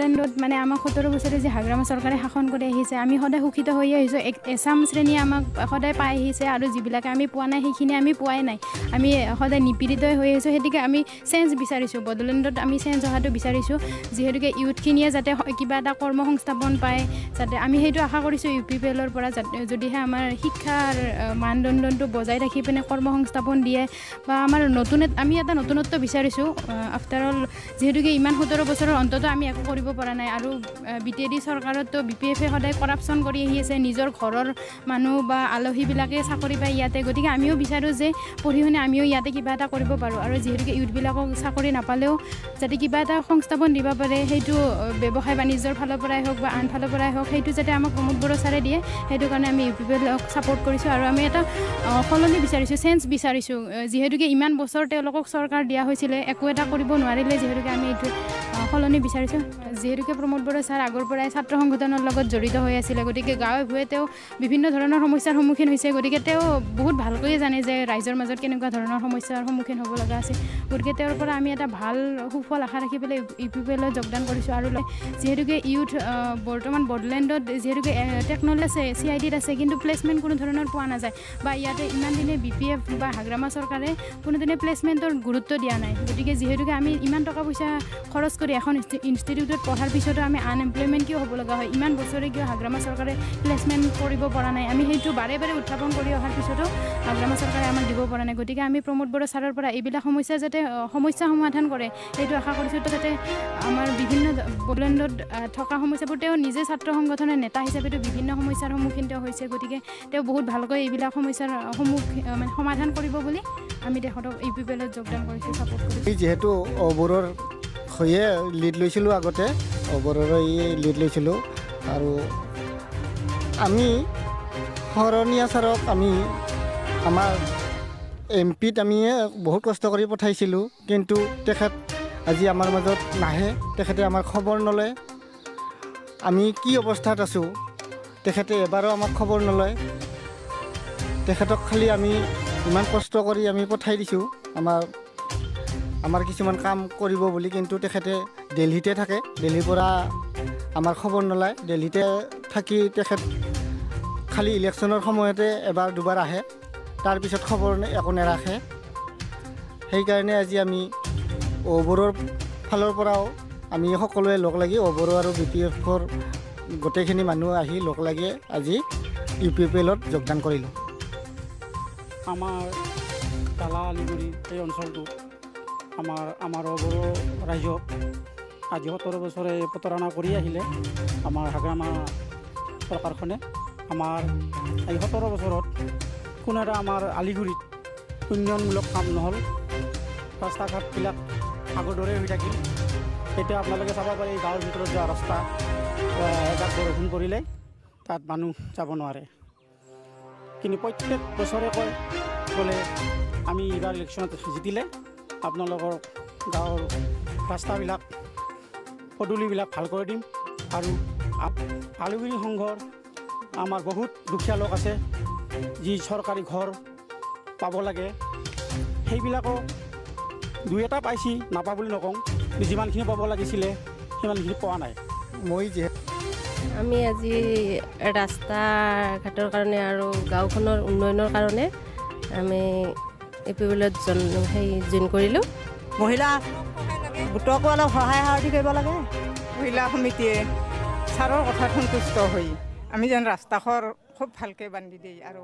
বড়োলেণ্ডত মানে আমাক 17 বছৰে যে হাগ্ৰামা চৰকাৰে শাসন কৰি আহিছে আমি সদায় সুখিত হৈ আহিছোঁ এছাম শ্ৰেণী আমাক সদায় পাই আহিছে আৰু যিবিলাকে আমি পোৱা নাই সেইখিনি আমি পোৱাই নাই আমি সদায় নিপীড়িত হৈ আহিছোঁ সেইটোকে আমি চেঞ্জ বিচাৰিছোঁ বড়োলেণ্ডত আমি চেঞ্জ অহাটো বিচাৰিছোঁ যিহেতুকে ইউথখিনিয়ে যাতে কিবা এটা কৰ্মসংস্থাপন পায় যাতে আমি সেইটো আশা কৰিছোঁ UPPLৰ পৰা যদিহে আমাৰ শিক্ষাৰ মানদণ্ডটো বজাই ৰাখি পিনে কৰ্মসংস্থাপন দিয়ে বা আমাৰ আমি এটা নতুনত্ব বিচাৰিছোঁ আফটাৰ অল যিহেতুকে ইমান 17 বছৰৰ অন্তত আমি একো কৰিব পৰা নাই আৰু BTD চৰকাৰতো BPF-এ সদায় কৰাপশ্যন কৰি আহি আছে নিজৰ ঘৰৰ মানুহ বা আলহীবিলাকে চাকৰি পায় ইয়াতে গতিকে আমিও বিচাৰোঁ যে পঢ়ি শুনি আমিও ইয়াতে কিবা এটা কৰিব পাৰোঁ আৰু যিহেতুকে ইউথবিলাকক চাকৰি নাপালেও যাতে কিবা এটা সংস্থাপন দিব পাৰে সেইটো ব্যৱসায় বাণিজ্যৰ ফালৰ পৰাই হওক বা আন ফালৰ পৰাই হওক সেইটো যাতে আমাক প্ৰমোদ বড়ো ছাৰে দিয়ে সেইটো কাৰণে আমি UPPLক ছাপোৰ্ট কৰিছোঁ আৰু আমি এটা সলনি বিচাৰিছোঁ চেঞ্জ বিচাৰিছোঁ যিহেতুকে ইমান বছৰ তেওঁলোকক চৰকাৰ দিয়া হৈছিলে একো এটা কৰিব নোৱাৰিলে যিহেতুকে আমি এইটো সলনি বিচাৰিছোঁ যিহেতুকে প্ৰমোদ বড়ো ছাৰ আগৰ পৰাই ছাত্ৰ সংগঠনৰ লগত জড়িত হৈ আছিলে গতিকে গাঁৱে ভূঞে তেওঁ বিভিন্ন ধৰণৰ সমস্যাৰ সন্মুখীন হৈছে গতিকে তেওঁ বহুত ভালকৈয়ে জানে যে ৰাইজৰ মাজত কেনেকুৱা ধৰণৰ সমস্যাৰ সন্মুখীন হ'ব লগা আছে গতিকে তেওঁৰ পৰা আমি এটা ভাল সুফল আশা ৰাখি পেলাই UPPLত যোগদান কৰিছোঁ আৰু যিহেতুকে ইউথ বৰ্তমান বড়োলেণ্ডত যিহেতুকে টেকন'লজি আছে CIDত আছে কিন্তু প্লেচমেণ্ট কোনো ধৰণৰ পোৱা নাযায় বা ইয়াতে ইমান দিনে BPF বা হাগ্ৰামা চৰকাৰে কোনোদিনে প্লেচমেণ্টৰ গুৰুত্ব দিয়া নাই গতিকে যিহেতুকে আমি ইমান টকা পইচা খৰচ কৰি এখন ইনষ্টিটিউটত পঢ়াৰ পিছতো আমি আনএমপ্লয়মেণ্ট কিয় হ'ব লগা হয় ইমান বছৰে কিয় হাগ্ৰামা চৰকাৰে প্লেচমেণ্ট কৰিব পৰা নাই আমি সেইটো বাৰে বাৰে উত্থাপন কৰি অহাৰ পিছতো হাগ্ৰামা চৰকাৰে আমাক দিব পৰা নাই গতিকে আমি প্ৰমোদ বড়ো ছাৰৰ পৰা এইবিলাক সমস্যা যাতে সমস্যা সমাধান কৰে সেইটো আশা কৰিছোঁ যাতে আমাৰ বিভিন্ন বড়োলেণ্ডত থকা সমস্যাবোৰ তেওঁ নিজে ছাত্ৰ সংগঠনৰ নেতা হিচাপেতো বিভিন্ন সমস্যাৰ সন্মুখীন তেওঁ হৈছে গতিকে তেওঁ বহুত ভালকৈ এইবিলাক সমস্যাৰ মানে সমাধান কৰিব বুলি আমি তেখেতক UPPLত যোগদান কৰিছোঁ ছাপোৰ্ট কৰিছোঁ যিহেতু বড়োৰ হৈয়ে লিড লৈছিলোঁ আগতে বড়োৰে লিড লৈছিলোঁ আৰু আমি শৰণীয়া ছাৰক আমি আমাৰ MPত আমি বহুত কষ্ট কৰি পঠাইছিলোঁ কিন্তু তেখেত আজি আমাৰ মাজত নাহে তেখেতে আমাৰ খবৰ নলয় আমি কি অৱস্থাত আছোঁ তেখেতে এবাৰো আমাক খবৰ নলয় তেখেতক খালি আমি ইমান কষ্ট কৰি আমি পঠাই দিছোঁ আমাৰ কিছুমান কাম কৰিব বুলি কিন্তু তেখেতে দিল্লীতে থাকে দিল্লীৰ পৰা আমাৰ খবৰ নলয় দিল্লীতে থাকি তেখেত খালি ইলেকশ্যনৰ সময়তে এবাৰ দুবাৰ আহে তাৰপিছত খবৰ একো নাৰাখে সেইকাৰণে আজি আমি বড়োৰ ফালৰ পৰাও আমি সকলোৱে লগ লাগি বড়ো আৰু BPFৰ গোটেইখিনি মানুহ আহি লগ লাগি আজি UPPLত যোগদান কৰিলোঁ আমাৰ তালা আলিগুৰি এই অঞ্চলটোত আমাৰ বড়ো ৰাইজক আজি 17 বছৰে প্ৰতাৰণা কৰি আহিলে আমাৰ হাগ্ৰামা চৰকাৰখনে আমাৰ এই 17 বছৰত কোনো এটা আমাৰ আলিগুৰিত উন্নয়নমূলক কাম নহ'ল ৰাস্তা ঘাটবিলাক আগৰ দৰে হৈ থাকিল এতিয়া আপোনালোকে চাব পাৰে এই গাঁৱৰ ভিতৰত যোৱা ৰাস্তা এজাক বৰষুণ পৰিলে তাত মানুহ যাব নোৱাৰে কিন্তু প্ৰত্যেক বছৰে কয় বোলে আমি এইবাৰ ইলেকশ্যনত জিতিলে আপোনালোকৰ গাঁৱৰ ৰাস্তাবিলাক পদূলিবিলাক ভাল কৰি দিম আৰু আলিগুৰি সংঘৰ আমাৰ বহুত দুখীয়া লোক আছে যি চৰকাৰী ঘৰ পাব লাগে সেইবিলাকো দুই এটা পাইছি নাপা বুলি নকওঁ যিমানখিনি পাব লাগিছিলে সিমানখিনি পোৱা নাই আমি আজি ৰাস্তা ঘাটৰ কাৰণে আৰু গাঁওখনৰ উন্নয়নৰ কাৰণে আমি UPPLত জইন কৰিলোঁ মহিলা গোটকো অলপ সহায় সাৰথি কৰিব লাগে মহিলা সমিতিয়ে ছাৰৰ কথাত সন্তুষ্ট হৈ আমি যেন ৰাস্তাঘৰ খুব ভালকৈ বান্ধি দিয়ে আৰু